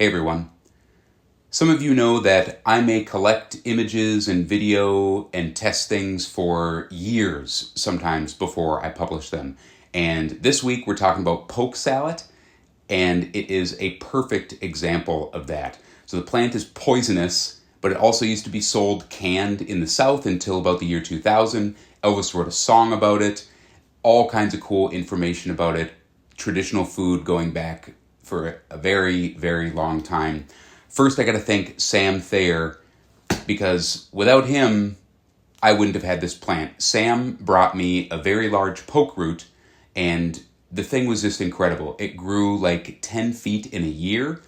Hey everyone. Some of you know that I may collect images and video and test things for years sometimes before I publish them. And this week we're talking about poke salad, and it is a perfect example of that. So the plant is poisonous, but it also used to be sold canned in the South until about the year 2000. Elvis wrote a song about it, all kinds of cool information about it, traditional food going back for a very, very long time. First, I got to thank Sam Thayer, because without him, I wouldn't have had this plant. Sam brought me a very large poke root, and the thing was just incredible. It grew like 10 feet in a year,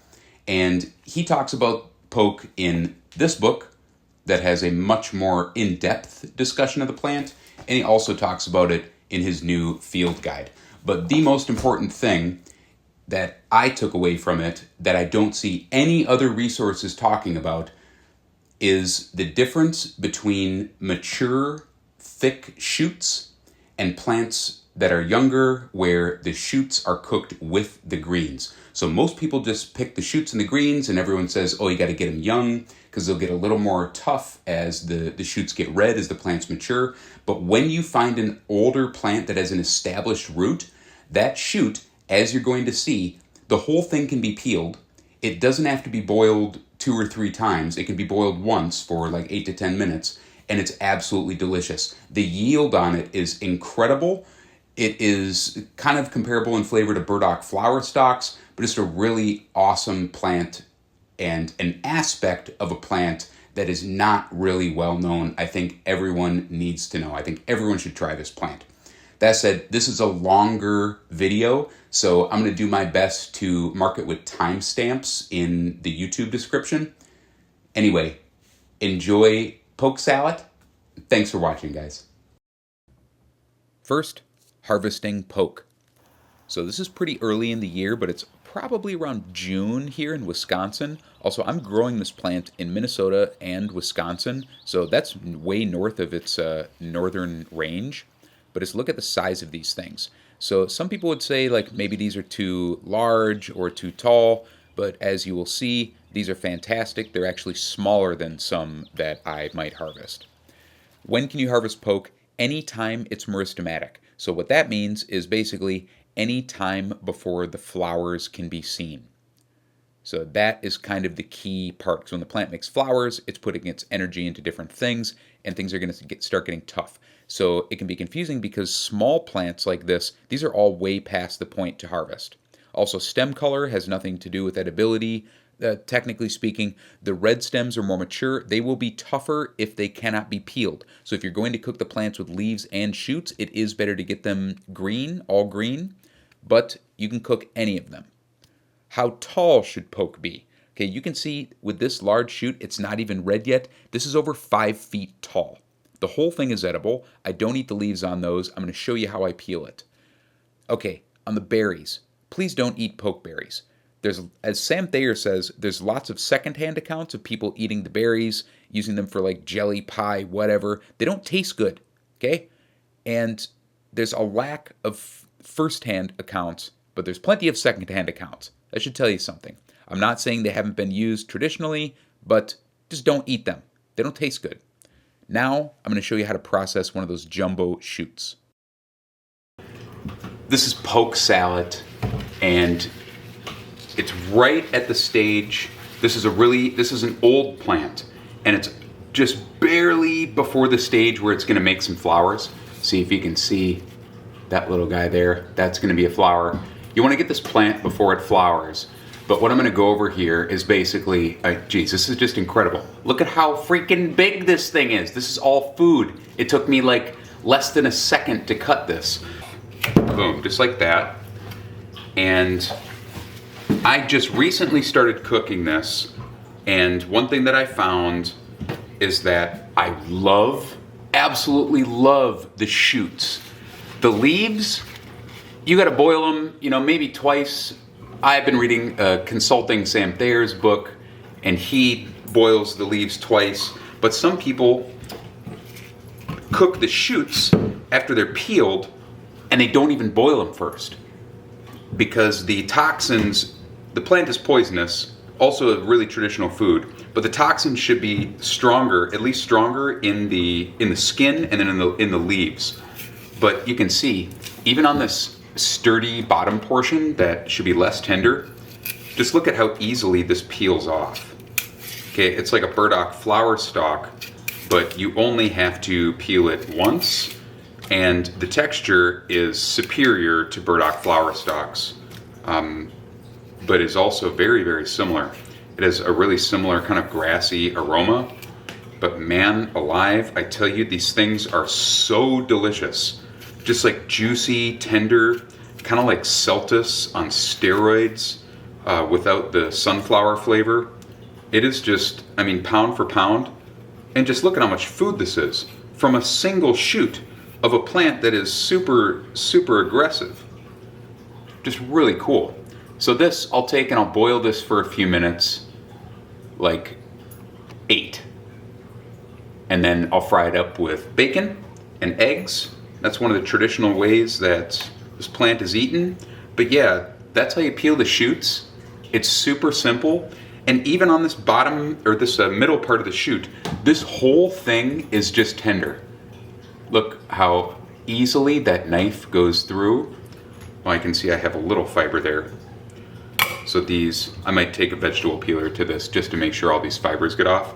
and he talks about poke in this book that has a much more in-depth discussion of the plant, and he also talks about it in his new field guide. But the most important thing that I took away from it, that I don't see any other resources talking about, is the difference between mature, thick shoots and plants that are younger, where the shoots are cooked with the greens. So most people just pick the shoots and the greens, and everyone says, oh, you got to get them young because they'll get a little more tough as the shoots get red as the plants mature. But when you find an older plant that has an established root, that shoot, as you're going to see, the whole thing can be peeled. It doesn't have to be boiled 2 or 3 times. It can be boiled once for like 8 to 10 minutes, and it's absolutely delicious. The yield on it is incredible. It is kind of comparable in flavor to burdock flower stalks, but it's a really awesome plant and an aspect of a plant that is not really well known. I think everyone needs to know. I think everyone should try this plant. That said, this is a longer video, so I'm going to do my best to mark it with timestamps in the YouTube description. Anyway, enjoy poke salad. Thanks for watching, guys. First, harvesting poke. So this is pretty early in the year, but it's probably around June here in Wisconsin. Also, I'm growing this plant in Minnesota and Wisconsin, so that's way north of its northern range. But just look at the size of these things. So some people would say like maybe these are too large or too tall, but as you will see, these are fantastic. They're actually smaller than some that I might harvest. When can you harvest poke? Anytime it's meristematic. So what that means is basically any time before the flowers can be seen. So that is kind of the key part. So when the plant makes flowers, it's putting its energy into different things, and things are going to start getting tough. So it can be confusing because small plants like this, these are all way past the point to harvest. Also, stem color has nothing to do with edibility. Technically speaking, the red stems are more mature. They will be tougher if they cannot be peeled. So if you're going to cook the plants with leaves and shoots, it is better to get them green, all green, but you can cook any of them. How tall should poke be? Okay, you can see with this large shoot, it's not even red yet. This is over 5 feet tall. The whole thing is edible. I don't eat the leaves on those. I'm going to show you how I peel it. Okay, on the berries, please don't eat poke berries. There's, as Sam Thayer says, there's lots of secondhand accounts of people eating the berries, using them for like jelly, pie, whatever. They don't taste good, okay? And there's a lack of firsthand accounts, but there's plenty of secondhand accounts. That should tell you something. I'm not saying they haven't been used traditionally, but just don't eat them. They don't taste good. Now, I'm going to show you how to process one of those jumbo shoots. This is poke salad, and it's right at the stage. This is an old plant, and it's just barely before the stage where it's going to make some flowers. See if you can see that little guy there. That's going to be a flower. You want to get this plant before it flowers. But what I'm going to go over here is basically, geez, this is just incredible. Look at how freaking big this thing is. This is all food. It took me like less than a second to cut this. Boom, just like that. And I just recently started cooking this, and one thing that I found is that I absolutely love the shoots. The leaves, you gotta boil them, maybe twice. I've been consulting Sam Thayer's book, and he boils the leaves twice, but some people cook the shoots after they're peeled, and they don't even boil them first. Because the toxins, the plant is poisonous, also a really traditional food, but the toxin should be stronger, at least stronger in the skin and then in the leaves. But you can see, even on this sturdy bottom portion that should be less tender, just look at how easily this peels off. Okay, it's like a burdock flower stalk, but you only have to peel it once, and the texture is superior to burdock flower stalks, but is also very, very similar. It has a really similar kind of grassy aroma, but man alive, I tell you, these things are so delicious. Just like juicy, tender, kind of like Celtus on steroids, without the sunflower flavor. It is just, I mean, pound for pound. And just look at how much food this is from a single shoot of a plant that is super, super aggressive. Just really cool. So this, I'll take and I'll boil this for a few minutes, like 8. And then I'll fry it up with bacon and eggs. That's one of the traditional ways that this plant is eaten. But yeah, that's how you peel the shoots. It's super simple. And even on this bottom, or this middle part of the shoot, this whole thing is just tender. Look how easily that knife goes through. Well, I can see I have a little fiber there. So these, I might take a vegetable peeler to this just to make sure all these fibers get off.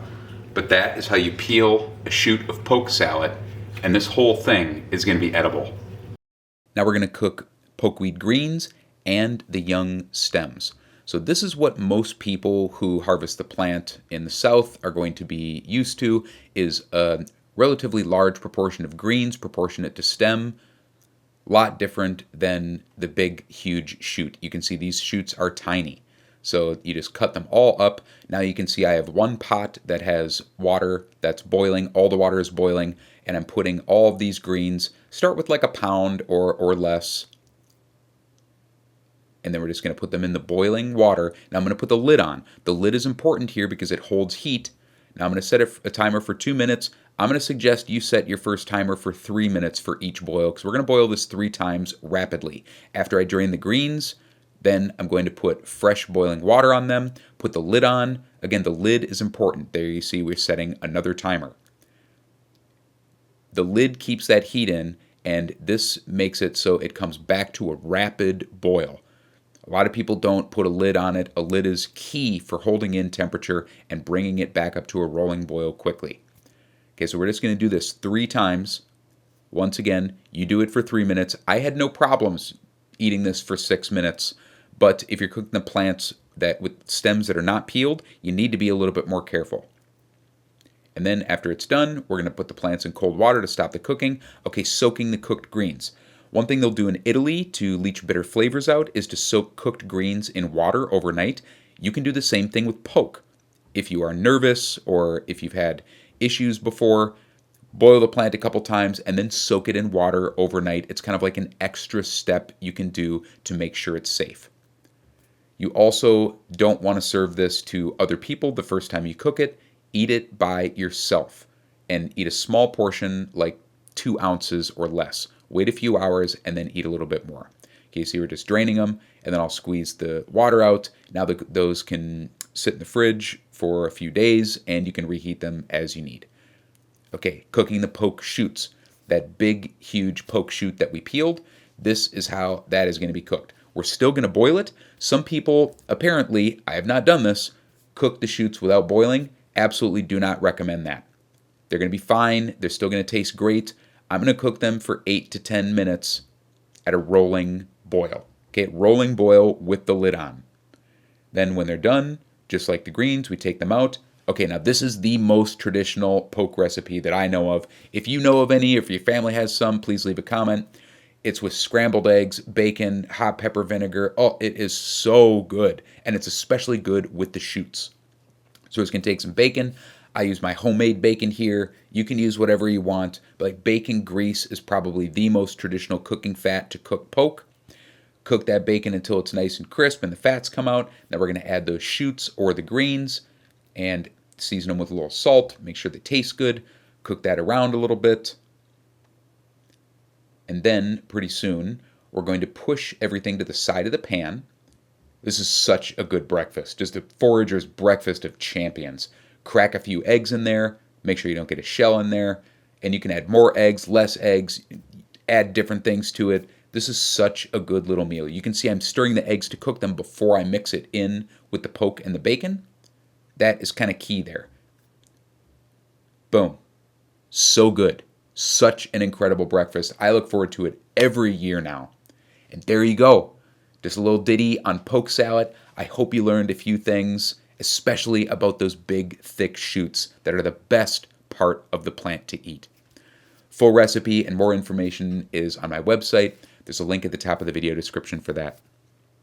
But that is how you peel a shoot of poke salad. And this whole thing is going to be edible. Now we're going to cook pokeweed greens and the young stems. So this is what most people who harvest the plant in the South are going to be used to, is a relatively large proportion of greens proportionate to stem. A lot different than the big, huge shoot. You can see these shoots are tiny. So you just cut them all up. Now you can see I have one pot that has water that's boiling. All the water is boiling. And I'm putting all of these greens. Start with like a pound or less. And then we're just going to put them in the boiling water. Now I'm going to put the lid on. The lid is important here because it holds heat. Now I'm going to set a timer for 2 minutes. I'm going to suggest you set your first timer for 3 minutes for each boil, because we're going to boil this 3 times rapidly. After I drain the greens, then I'm going to put fresh boiling water on them, put the lid on. Again, the lid is important. There you see we're setting another timer. The lid keeps that heat in, and this makes it so it comes back to a rapid boil. A lot of people don't put a lid on it. A lid is key for holding in temperature and bringing it back up to a rolling boil quickly. Okay, so we're just going to do this 3 times. Once again, you do it for 3 minutes. I had no problems eating this for 6 minutes, but if you're cooking the plants that with stems that are not peeled, you need to be a little bit more careful. And then after it's done, we're going to put the plants in cold water to stop the cooking. Okay, soaking the cooked greens. One thing they'll do in Italy to leach bitter flavors out is to soak cooked greens in water overnight. You can do the same thing with poke. If you are nervous or if you've had issues before, boil the plant a couple times and then soak it in water overnight. It's kind of like an extra step you can do to make sure it's safe. You also don't want to serve this to other people the first time you cook it. Eat it by yourself and eat a small portion, like 2 ounces or less. Wait a few hours and then eat a little bit more. Okay, so we're just draining them, and then I'll squeeze the water out. Now those can sit in the fridge for a few days, and you can reheat them as you need. Okay, cooking the poke shoots. That big, huge poke shoot that we peeled, this is how that is going to be cooked. We're still going to boil it. Some people, apparently, I have not done this, cook the shoots without boiling. Absolutely do not recommend that. They're going to be fine. They're still going to taste great. I'm going to cook them for 8 to 10 minutes at a rolling boil. Okay, rolling boil with the lid on. Then when they're done, just like the greens, we take them out. Okay, now this is the most traditional poke recipe that I know of. If you know of any, if your family has some, please leave a comment. It's with scrambled eggs, bacon, hot pepper vinegar. Oh, it is so good. And it's especially good with the shoots. So it's going to take some bacon. I use my homemade bacon here. You can use whatever you want, but like bacon grease is probably the most traditional cooking fat to cook poke. Cook that bacon until it's nice and crisp and the fats come out. Now we're going to add those shoots or the greens and season them with a little salt. Make sure they taste good. Cook that around a little bit. And then pretty soon we're going to push everything to the side of the pan. This is such a good breakfast. Just a forager's breakfast of champions. Crack a few eggs in there. Make sure you don't get a shell in there. And you can add more eggs, less eggs, add different things to it. This is such a good little meal. You can see I'm stirring the eggs to cook them before I mix it in with the poke and the bacon. That is kind of key there. Boom. So good. Such an incredible breakfast. I look forward to it every year now. And there you go. Just a little ditty on poke salad. I hope you learned a few things, especially about those big, thick shoots that are the best part of the plant to eat. Full recipe and more information is on my website. There's a link at the top of the video description for that.